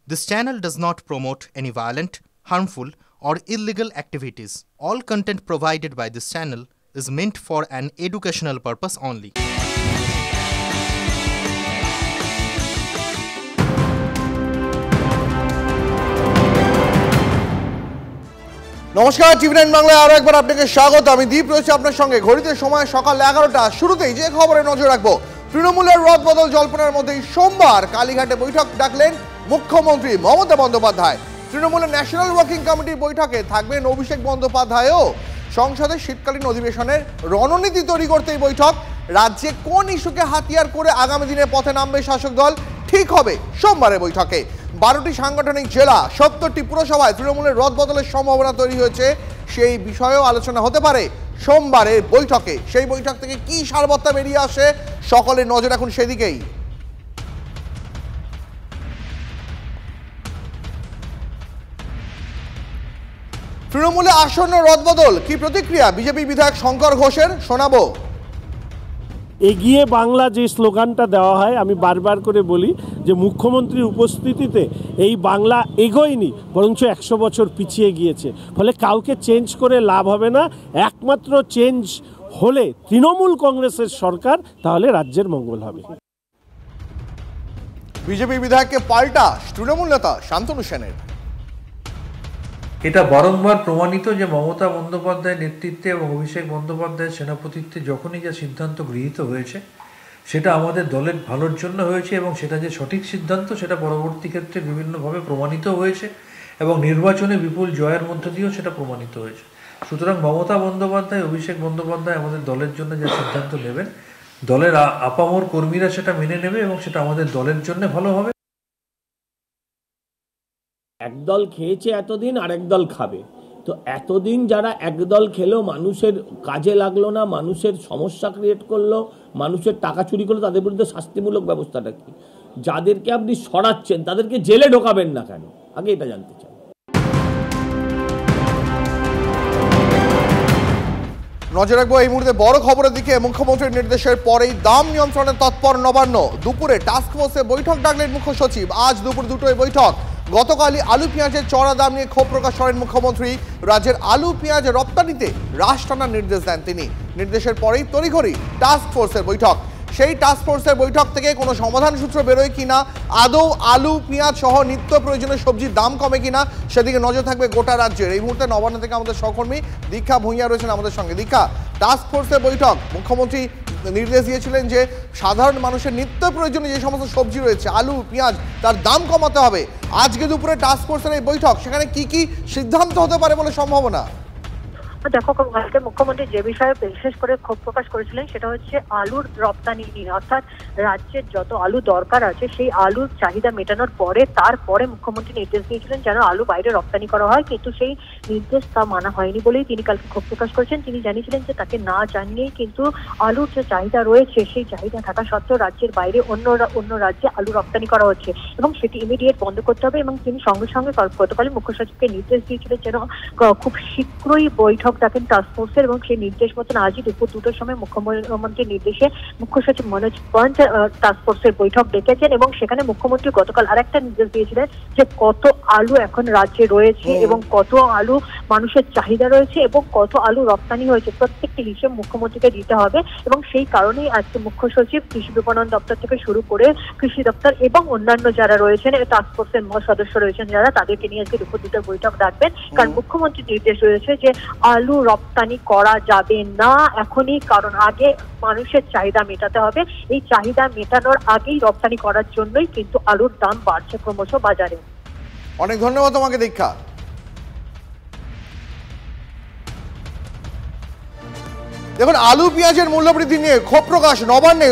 This channel does not promote any violent, harmful, or illegal activities. All content provided by this channel is meant for an educational purpose only. নমস্কার, টিভি9 বাংলায় আরো একবার আপনাকে স্বাগত। আমি দীপ রয়েছে আপনার সঙ্গে। ঘড়িতে সময় সকাল 11টা। শুরুতেই যে খবরে নজর রাখবো, তৃণমূলের রদবদল জল্পনার মধ্যেই সোমবার কালীঘাটে বৈঠক ডাকলেন মুখ্যমন্ত্রী মমতা বন্দ্যোপাধ্যায়। তৃণমূলের ন্যাশনাল ওয়ার্কিং কমিটির বৈঠকে থাকবেন অভিষেক বন্দ্যোপাধ্যায়ও। সংসদের শীতকালীন অধিবেশনের রণনীতি তৈরি করতে এই বৈঠক। রাজ্যে কোন ইস্যুকে হাতিয়ার করে আগামী দিনে পথে নামবে শাসক দল ঠিক হবে সোমবারের বৈঠকে। 12টি সাংগঠনিক জেলা, 70টি পুরসভায় তৃণমূলের রদবদলের সম্ভাবনা তৈরি হয়েছে। সেই বিষয়েও আলোচনা হতে পারে সোমবারের বৈঠকে। সেই বৈঠক থেকে কি সারবত্তা বেরিয়ে আসে, সকলের নজর এখন সেদিকেই। তৃণমূলে আসন্ন রদবদল, কি প্রতিক্রিয়া বিজেপি বিধায়ক শঙ্কর ঘোষের, শোনাবো। এগিয়ে বাংলা যে স্লোগানটা দেওয়া হয়, আমি বারবার করে বলি যে মুখ্যমন্ত্রীর উপস্থিতিতে এই বাংলা এগোয়নি, বরঞ্চ 100 বছর পিছিয়ে গিয়েছে। ফলে কাউকে চেঞ্জ করে লাভ হবে না। একমাত্র চেঞ্জ হলে তৃণমূল কংগ্রেসের সরকার, তাহলে রাজ্যের মঙ্গল হবে। বিজেপি বিধায়ককে পাল্টা তৃণমূল নেতা শান্তনু সেনের। এটা বারংবার প্রমাণিত যে মমতা বন্দ্যোপাধ্যায়ের নেতৃত্বে এবং অভিষেক বন্দ্যোপাধ্যায়ের সেনাপতিত্বে যখনই যা সিদ্ধান্ত গৃহীত হয়েছে সেটা আমাদের দলের ভালোর জন্য হয়েছে, এবং সেটা যে সঠিক সিদ্ধান্ত সেটা পরবর্তী ক্ষেত্রে বিভিন্নভাবে প্রমাণিত হয়েছে এবং নির্বাচনে বিপুল জয়ের মধ্য দিয়েও সেটা প্রমাণিত হয়েছে। সুতরাং মমতা বন্দ্যোপাধ্যায়, অভিষেক বন্দ্যোপাধ্যায় আমাদের দলের জন্য যে সিদ্ধান্ত নেবেন, দলের আপামর কর্মীরা সেটা মেনে নেবে এবং সেটা আমাদের দলের জন্য ভালো হবে। একদল খেয়েছে এতদিন, আরেক দল খাবে। তো এতদিন যারা একদল খেলো, মানুষের কাজে লাগলো না, মানুষের সমস্যা ক্রিয়েট করলো, মানুষের টাকা চুরি করলো, তাদের বিরুদ্ধে শাস্তিমূলক ব্যবস্থাটা কি? যাদেরকে আপনি সরাচ্ছেন তাদেরকে জেলে ঢোকাবেন না কেন? আগে এটা জানতে চাই। নজর রাখবো এই মুহূর্তে বড় খবরের দিকে। মুখ্যমন্ত্রীর নির্দেশের পরেই দাম নিয়ন্ত্রণে তৎপর নবান্ন। দুপুরে টাস্ক ফোর্সে বৈঠক ডাকলেন মুখ্য সচিব। আজ দুপুর 2টোয় বৈঠক। গতকালই আলু পেঁয়াজের চড়া দাম নিয়ে ক্ষোভ প্রকাশ করেন মুখ্যমন্ত্রী। রাজ্যের আলু পেঁয়াজ রপ্তানিতে হ্রাস টানার নির্দেশ দেন তিনি। নির্দেশের পরেই তড়িঘড়ি টাস্ক ফোর্সের বৈঠক। সেই টাস্ক ফোর্সের বৈঠক থেকে কোনো সমাধান সূত্র বেরোয় কিনা, আদৌ আলু পেঁয়াজ সহ নিত্য প্রয়োজনীয় সবজির দাম কমে কিনা, সেদিকে নজর থাকবে গোটা রাজ্যের। এই মুহূর্তে নবান্ন থেকে আমাদের সহকর্মী দীক্ষা ভূঁইয়া রয়েছেন আমাদের সঙ্গে। দীক্ষা, টাস্ক ফোর্সের বৈঠক, মুখ্যমন্ত্রী নির্দেশ দিয়েছিলেন যে সাধারণ মানুষের নিত্য প্রয়োজনীয় যে সমস্ত সবজি রয়েছে, আলু পেঁয়াজ, তার দাম কমাতে হবে। আজকে দুপুরে টাস্ক ফোর্সের এই বৈঠক, সেখানে কি কি সিদ্ধান্ত হতে পারে বলে সম্ভাবনা? দেখো, আজকে মুখ্যমন্ত্রী যে বিষয়ে বিশেষ করে ক্ষোভ প্রকাশ করেছিলেন সেটা হচ্ছে আলুর রপ্তানি নিয়ে। অর্থাৎ রাজ্যের যত আলু দরকার আছে সেই আলুর চাহিদা মেটানোর পরে তারপরে মুখ্যমন্ত্রী নির্দেশ দিয়েছিলেন যেন আলু বাইরে রপ্তানি করা হয়, কিন্তু সেই নির্দেশ তা মানা হয়নি বলেই তিনি কালকে ক্ষোভ প্রকাশ করেছেন। তিনি জানিয়েছিলেন যে তাকে না জানিয়েই কিন্তু আলুর যে চাহিদা রয়েছে সেই চাহিদা থাকা সত্ত্বেও রাজ্যের বাইরে অন্য রাজ্যে আলু রপ্তানি করা হচ্ছে এবং সেটি ইমিডিয়েট বন্ধ করতে হবে। এবং তিনি সঙ্গে সঙ্গে গতকালই মুখ্য সচিবকে নির্দেশ দিয়েছিলেন যেন খুব শীঘ্রই বৈঠক ডাকেন টাস্ক ফোর্সের, এবং সেই নির্দেশ মতন আজই দুপুর 2টোর সময় মুখ্যমন্ত্রীর নির্দেশে মুখ্য সচিব মনোজ পন্ত টাস্ক ফোর্সের বৈঠক ডেকেছেন। এবং সেখানে মুখ্যমন্ত্রী গতকাল আরেকটা নির্দেশ দিয়েছিলেন যে কত আলু এখন রাজ্যে রয়েছে এবং কত আলু মানুষের চাহিদা রয়েছে এবং কত আলু রপ্তানি হয়েছে, প্রত্যেকটি হিসেব মুখ্যমন্ত্রীকে দিতে হবে। এবং সেই কারণেই আজকে মুখ্য সচিব, কৃষি বিপণন দপ্তর থেকে শুরু করে কৃষি দপ্তর এবং অন্যান্য যারা রয়েছেন টাস্ক ফোর্সের সদস্য রয়েছেন যারা, তাদেরকে নিয়ে আজকে দুপুর 2টোর বৈঠক ডাকবেন। কারণ মুখ্যমন্ত্রীর নির্দেশ রয়েছে যে আলু রপ্তানি করা যাবে না এখনই, কারণ আগে মানুষের চাহিদা মেটাতে হবে। এই চাহিদা মেটানোর আগেই রপ্তানি করার জন্যই কিন্তু আলুর দাম বাড়ছে ক্রমশ বাজারে। অনেক ধন্যবাদ তোমাকে দীক্ষা। দেখুন, আলু পেঁয়াজের মূল্যবৃদ্ধি নিয়ে ক্ষোভ প্রকাশ নবান্নে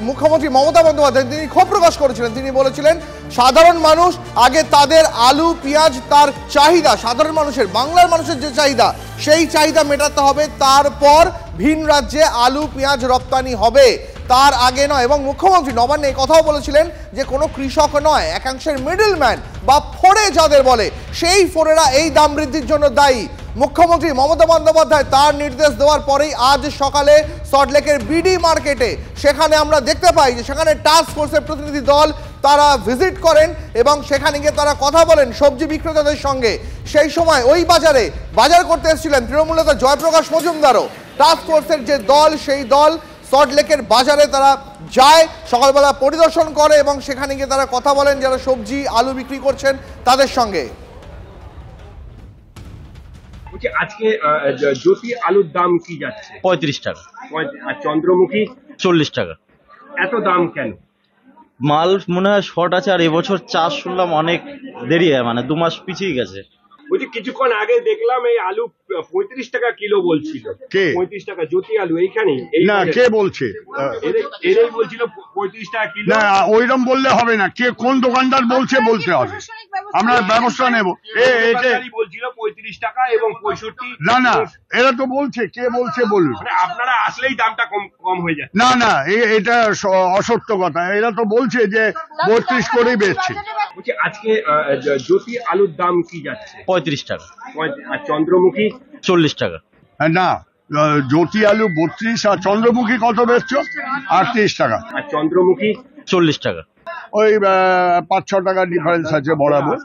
মুখ্যমন্ত্রী মমতা বন্দ্যোপাধ্যায় তিনি ক্ষোভ প্রকাশ করেছিলেন। তিনি বলেছিলেন সাধারণ মানুষ আগে তাদের আলু পেঁয়াজ তার চাহিদা, সাধারণ মানুষের, বাংলার মানুষের যে চাহিদা সেই চাহিদা মেটাতে হবে, তারপর ভিন রাজ্যে আলু পেঁয়াজ রপ্তানি হবে, তার আগে নয়। এবং মুখ্যমন্ত্রী নবান্নে এই কথাও বলেছিলেন যে কোনো কৃষক নয়, একাংশের মিডলম্যান বা ফোরে যাদের বলে, সেই ফোরেরা এই দাম বৃদ্ধির জন্য দায়ী। মুখ্যমন্ত্রী মমতা বন্দ্যোপাধ্যায় তার নির্দেশ দেওয়ার পরেই আজ সকালে সল্টলেকের বিডি মার্কেটে সেখানে আমরা দেখতে পাই যে সেখানে টাস্ক ফোর্সের প্রতিনিধি দল তারা ভিজিট করেন এবং সেখানে গিয়ে তারা কথা বলেন সবজি বিক্রেতাদের সঙ্গে। সেই সময় ওই বাজারে বাজার করতে এসেছিলেন তৃণমূল নেতা জয়প্রকাশ মজুমদারও। টাস্ক ফোর্সের যে দল, সেই দল সল্টলেকের বাজারে তারা যায়, সকালবেলা পরিদর্শন করে এবং সেখানে গিয়ে তারা কথা বলেন যারা সবজি আলু বিক্রি করছেন তাদের সঙ্গে। আজকে জ্যোতি আলুর দাম কি যাচ্ছে? 35 টাকা। আর চন্দ্রমুখী 40 টাকা। এত দাম কেন? মাল মনে হয় শর্ট আছে, আর এবছর চাষ শুনলাম অনেক দেরি হয়, মানে 2 মাস পিছিয়ে গেছে। বলছি কিছুক্ষণ আগে দেখলাম এই আলু 35 টাকা কিলো বলছিল। 35 টাকা জ্যোতি আলু এইখানে? না, কে বলছে? এরাই বলছিল 35 টাকা কিলো। না, ওইরকম বললে হবে না। কে কোন দোকানদার বলছে বলতে হবে, আমরা ব্যবস্থা নেব। বলছিল 35 টাকা এবং 65। না না, এরা তো বলছে, কে বলছে বলুন। মানে আপনারা আসলেই দামটা কম হয়ে যায়? না না, এটা অসত্য কথা। এরা তো বলছে যে 32 করেই বেচছে। বলছি আজকে জ্যোতি আলুর দাম কি যাচ্ছে? 35 টাকা। আর চন্দ্রমুখী 40 টাকা। না, জ্যোতি আলু 32 আর চন্দ্রমুখী কত বেচছো? 38 টাকা। আর চন্দ্রমুখী 40 টাকা। ওই 5-6 টাকা ডিফারেন্স আছে বরাবর।